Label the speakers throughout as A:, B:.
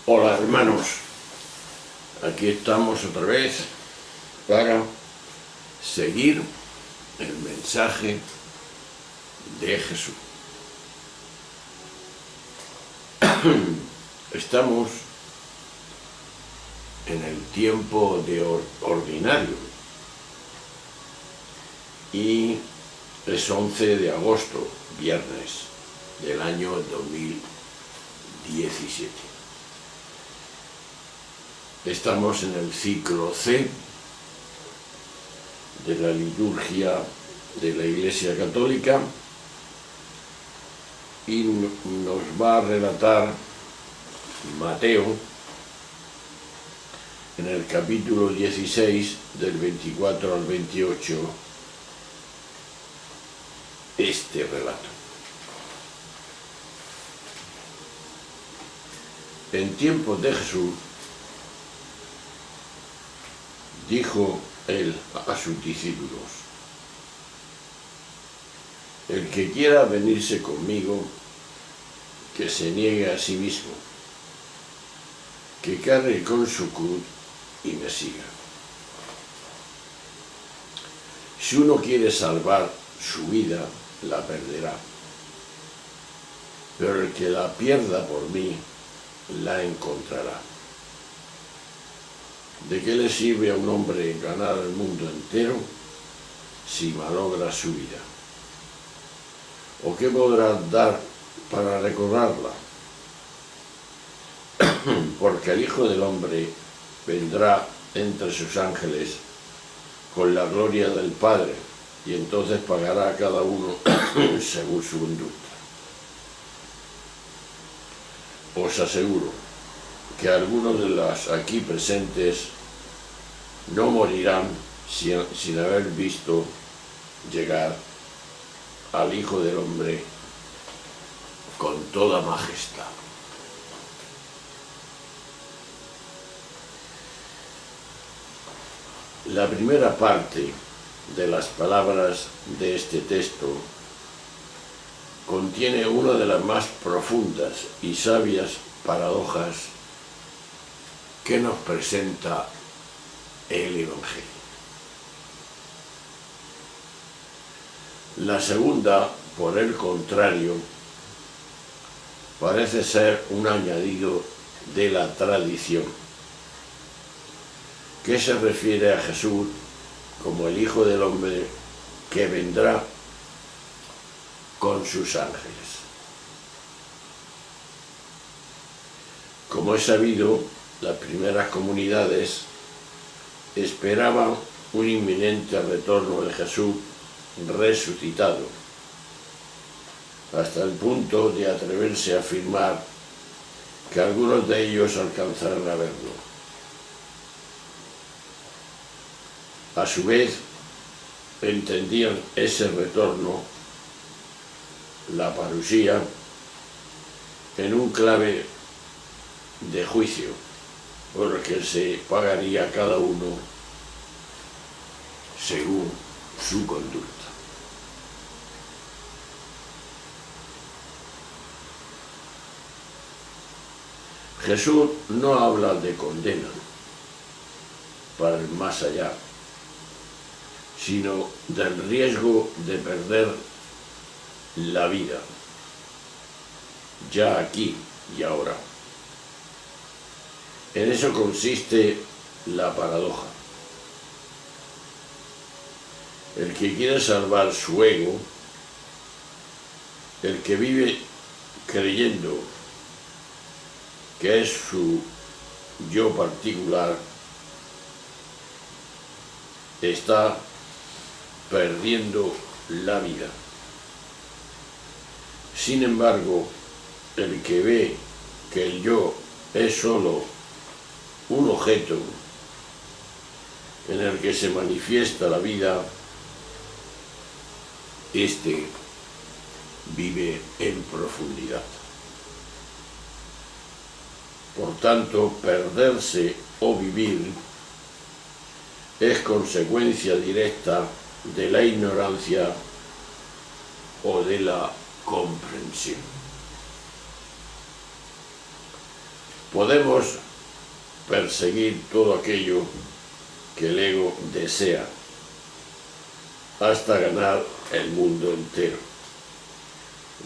A: Hola hermanos, aquí estamos otra vez para seguir el mensaje de Jesús. Estamos en el tiempo de ordinario y es 11 de agosto, viernes del año 2017. Estamos en el ciclo C de la liturgia de la Iglesia Católica y nos va a relatar Mateo en el capítulo 16 del 24 al 28 este relato. En tiempos de Jesús dijo él a sus discípulos: el que quiera venirse conmigo, que se niegue a sí mismo, que cargue con su cruz y me siga. Si uno quiere salvar su vida, la perderá, pero el que la pierda por mí, la encontrará. ¿De qué le sirve a un hombre ganar el mundo entero si malogra su vida? ¿O qué podrá dar para recobrarla? Porque el Hijo del Hombre vendrá entre sus ángeles con la gloria del Padre, y entonces pagará a cada uno según su conducta. Os aseguro que algunos de los aquí presentes no morirán sin haber visto llegar al Hijo del Hombre con toda majestad. La primera parte de las palabras de este texto contiene una de las más profundas y sabias paradojas que nos presenta el Evangelio. La segunda, por el contrario, parece ser un añadido de la tradición, que se refiere a Jesús como el Hijo del Hombre que vendrá con sus ángeles. Como es sabido, las primeras comunidades esperaban un inminente retorno de Jesús resucitado, hasta el punto de atreverse a afirmar que algunos de ellos alcanzarán a verlo. A su vez, entendían ese retorno, la parusía, en un clave de juicio, por el que se pagaría a cada uno según su conducta. Jesús no habla de condena para el más allá, sino del riesgo de perder la vida, ya aquí y ahora. En eso consiste la paradoja. El que quiere salvar su ego, el que vive creyendo que es su yo particular, está perdiendo la vida. Sin embargo, el que ve que el yo es solo un objeto en el que se manifiesta la vida, este vive en profundidad. Por tanto, perderse o vivir es consecuencia directa de la ignorancia o de la comprensión. Podemos perseguir todo aquello que el ego desea hasta ganar el mundo entero.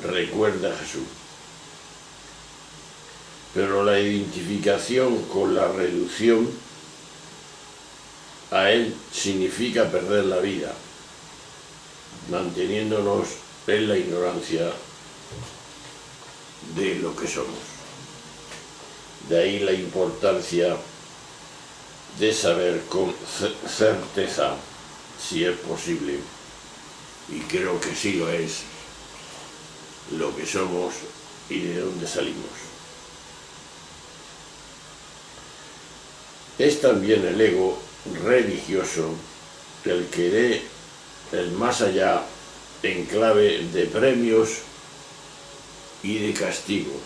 A: Recuerda Jesús. Pero la identificación con la reducción a él significa perder la vida, manteniéndonos en la ignorancia de lo que somos. De ahí la importancia de saber con certeza si es posible, y creo que sí lo es, lo que somos y de dónde salimos. Es también el ego religioso el que ve el más allá en clave de premios y de castigos,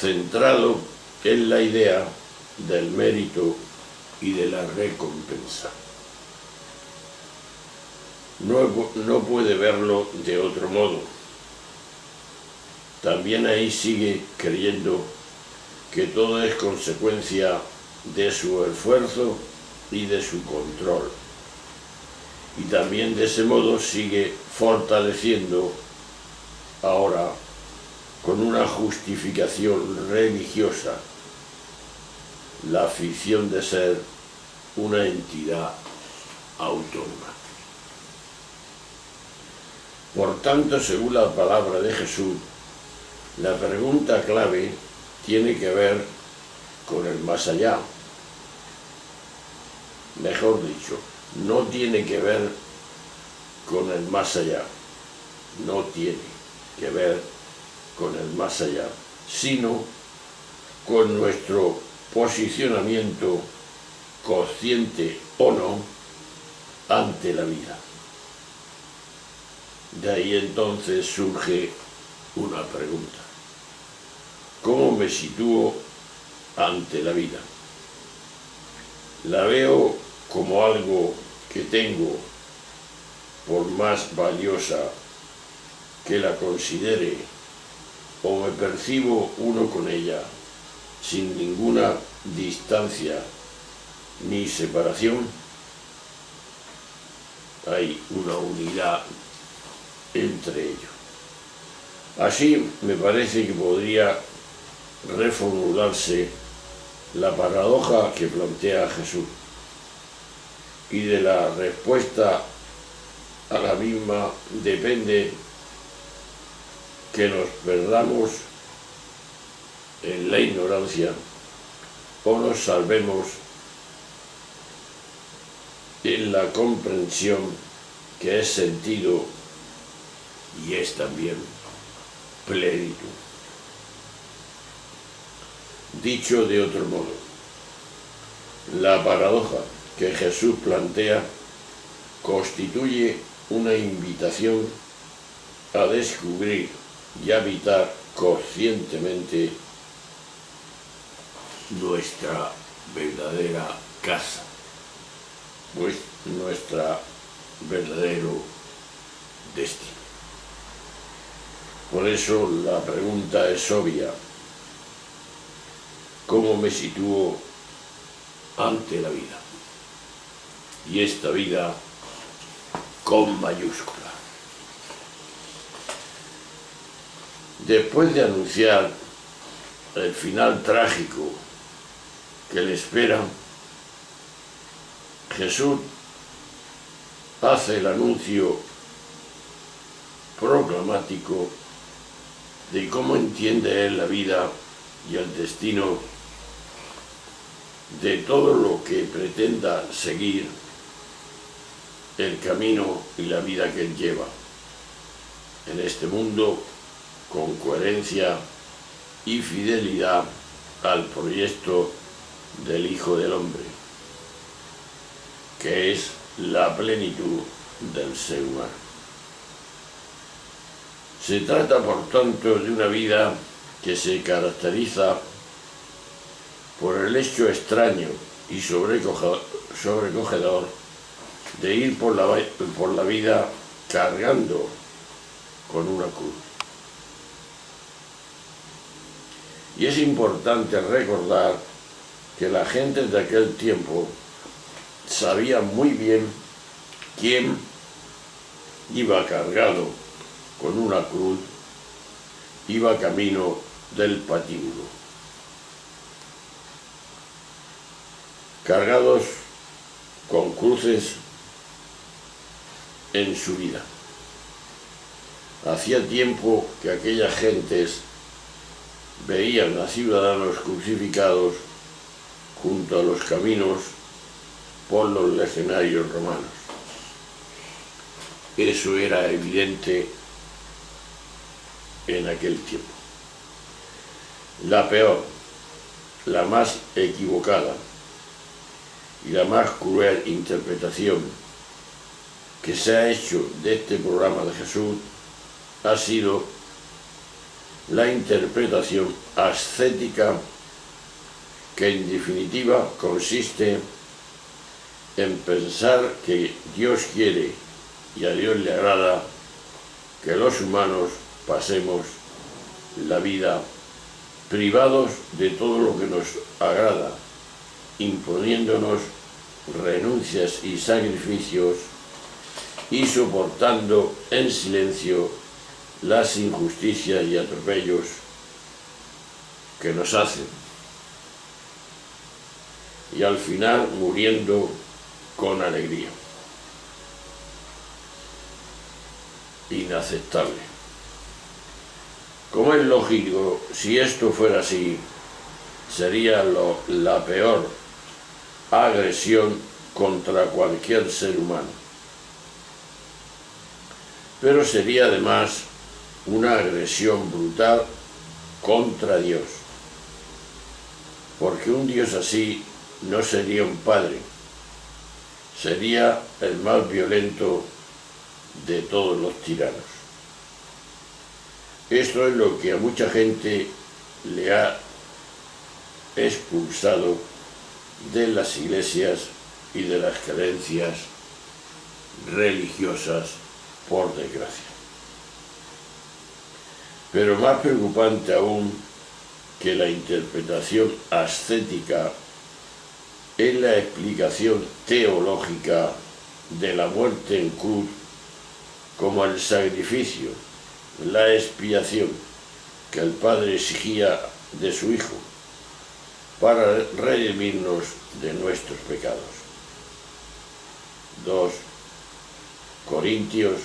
A: centrado en la idea del mérito y de la recompensa. No puede verlo de otro modo. También ahí sigue creyendo que todo es consecuencia de su esfuerzo y de su control. Y también de ese modo sigue fortaleciendo ahora con una justificación religiosa la ficción de ser una entidad autónoma. Por tanto, según la palabra de Jesús, la pregunta clave tiene que ver con el más allá. Mejor dicho, no tiene que ver con el más allá, no tiene que ver con el más allá, sino con nuestro posicionamiento, consciente o no, ante la vida. De ahí entonces surge una pregunta: ¿cómo me sitúo ante la vida? ¿La veo como algo que tengo, por más valiosa que la considere, o me percibo uno con ella, sin ninguna distancia ni separación? Hay una unidad entre ellos. Así me parece que podría reformularse la paradoja que plantea Jesús, y de la respuesta a la misma depende que nos perdamos en la ignorancia o nos salvemos en la comprensión, que es sentido y es también plenitud. Dicho de otro modo, la paradoja que Jesús plantea constituye una invitación a descubrir y habitar conscientemente nuestra verdadera casa, pues nuestro verdadero destino. Por eso la pregunta es obvia: ¿cómo me sitúo ante la vida? Y esta vida con mayúscula. Después de anunciar el final trágico que le espera, Jesús hace el anuncio proclamático de cómo entiende él la vida y el destino de todo lo que pretenda seguir el camino y la vida que él lleva en este mundo, con coherencia y fidelidad al proyecto del Hijo del Hombre, que es la plenitud del ser humano. Se trata, por tanto, de una vida que se caracteriza por el hecho extraño y sobrecogedor de ir por la vida cargando con una cruz. Y es importante recordar que la gente de aquel tiempo sabía muy bien quién iba cargado con una cruz, iba camino del patíbulo. Cargados con cruces en su vida. Hacía tiempo que aquellas gentes veían a ciudadanos crucificados junto a los caminos por los legionarios romanos. Eso era evidente en aquel tiempo. La peor, la más equivocada y la más cruel interpretación que se ha hecho de este programa de Jesús ha sido la interpretación ascética, que en definitiva consiste en pensar que Dios quiere y a Dios le agrada que los humanos pasemos la vida privados de todo lo que nos agrada, imponiéndonos renuncias y sacrificios y soportando en silencio las injusticias y atropellos que nos hacen, y al final muriendo con alegría. Inaceptable. Como es lógico, si esto fuera así, sería la peor agresión contra cualquier ser humano. Pero sería además una agresión brutal contra Dios, porque un Dios así no sería un padre, sería el más violento de todos los tiranos. Esto es lo que a mucha gente le ha expulsado de las iglesias y de las creencias religiosas, por desgracia. Pero más preocupante aún que la interpretación ascética es la explicación teológica de la muerte en cruz como el sacrificio, la expiación que el Padre exigía de su Hijo para redimirnos de nuestros pecados. 2 Corintios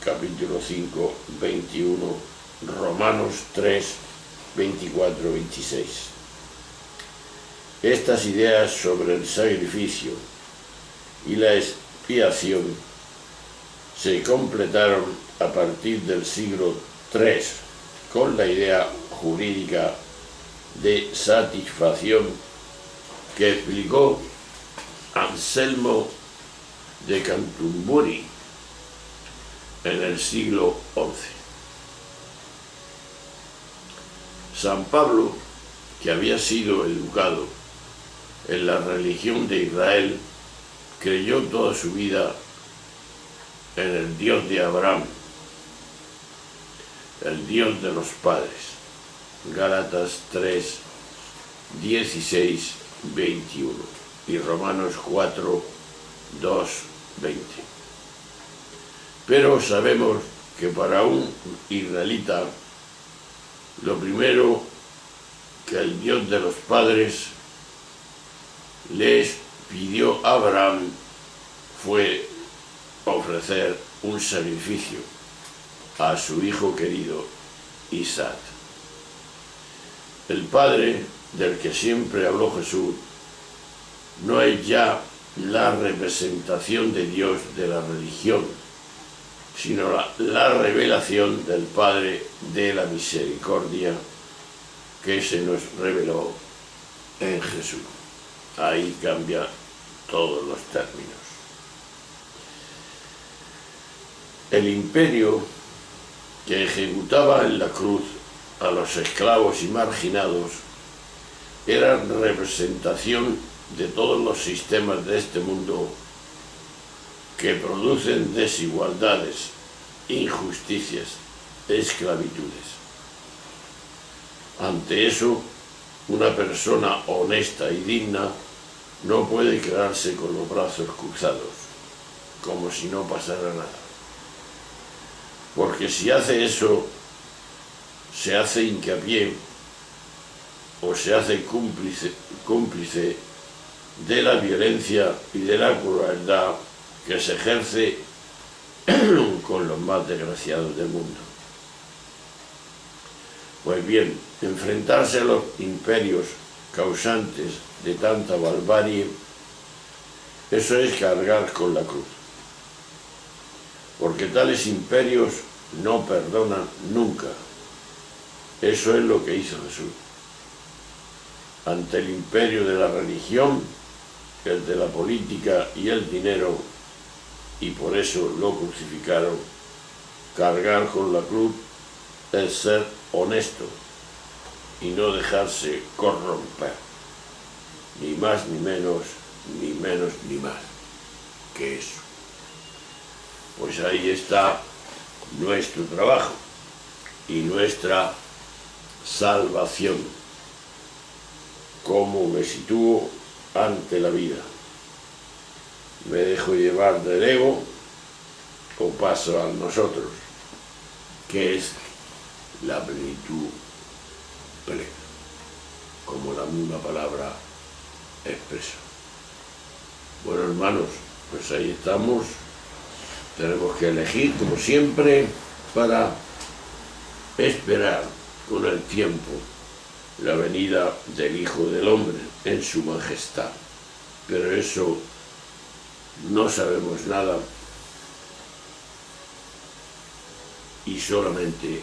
A: capítulo 5, 21, Romanos 3, 24, 26. Estas ideas sobre el sacrificio y la expiación se completaron a partir del siglo III con la idea jurídica de satisfacción que explicó Anselmo de Canterbury en el siglo XI. San Pablo, que había sido educado en la religión de Israel, creyó toda su vida en el Dios de Abraham, el Dios de los padres. Gálatas 3, 16, 21 y Romanos 4, 2, 20. Pero sabemos que para un israelita lo primero que el Dios de los padres les pidió a Abraham fue ofrecer un sacrificio a su hijo querido Isaac. El Padre del que siempre habló Jesús no es ya la representación de Dios de la religión, sino la revelación del Padre de la misericordia que se nos reveló en Jesús. Ahí cambia todos los términos. El imperio que ejecutaba en la cruz a los esclavos y marginados era representación de todos los sistemas de este mundo que producen desigualdades, injusticias, esclavitudes. Ante eso, una persona honesta y digna no puede quedarse con los brazos cruzados, como si no pasara nada. Porque si hace eso, se hace hincapié o se hace cómplice de la violencia y de la crueldad que se ejerce con los más desgraciados del mundo. Pues bien, enfrentarse a los imperios causantes de tanta barbarie, eso es cargar con la cruz. Porque tales imperios no perdonan nunca. Eso es lo que hizo Jesús. Ante el imperio de la religión, el de la política y el dinero, y por eso lo crucificaron, cargar con la cruz es ser honesto y no dejarse corromper, ni más ni menos, ni menos ni más que eso. Pues ahí está nuestro trabajo y nuestra salvación. ¿Cómo me sitúo ante la vida? ¿Me dejo llevar del ego o paso a nosotros, que es la plenitud plena, como la misma palabra expresa? Bueno, hermanos, pues ahí estamos. Tenemos que elegir, como siempre, para esperar con el tiempo la venida del Hijo del Hombre en su majestad. Pero eso no sabemos nada y solamente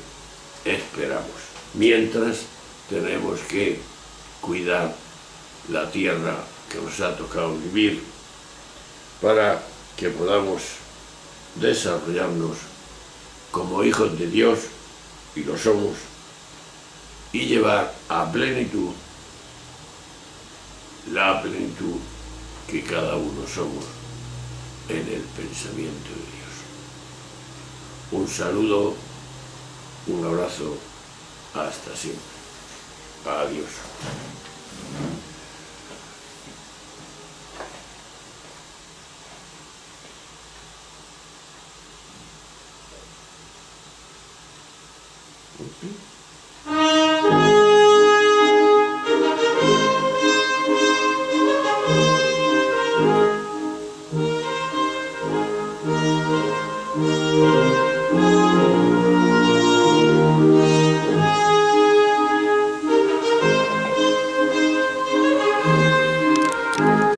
A: esperamos. Mientras, tenemos que cuidar la tierra que nos ha tocado vivir para que podamos desarrollarnos como hijos de Dios, y lo somos, y llevar a plenitud la plenitud que cada uno somos en el pensamiento de Dios. Un saludo, un abrazo, hasta siempre. Adiós. Okay.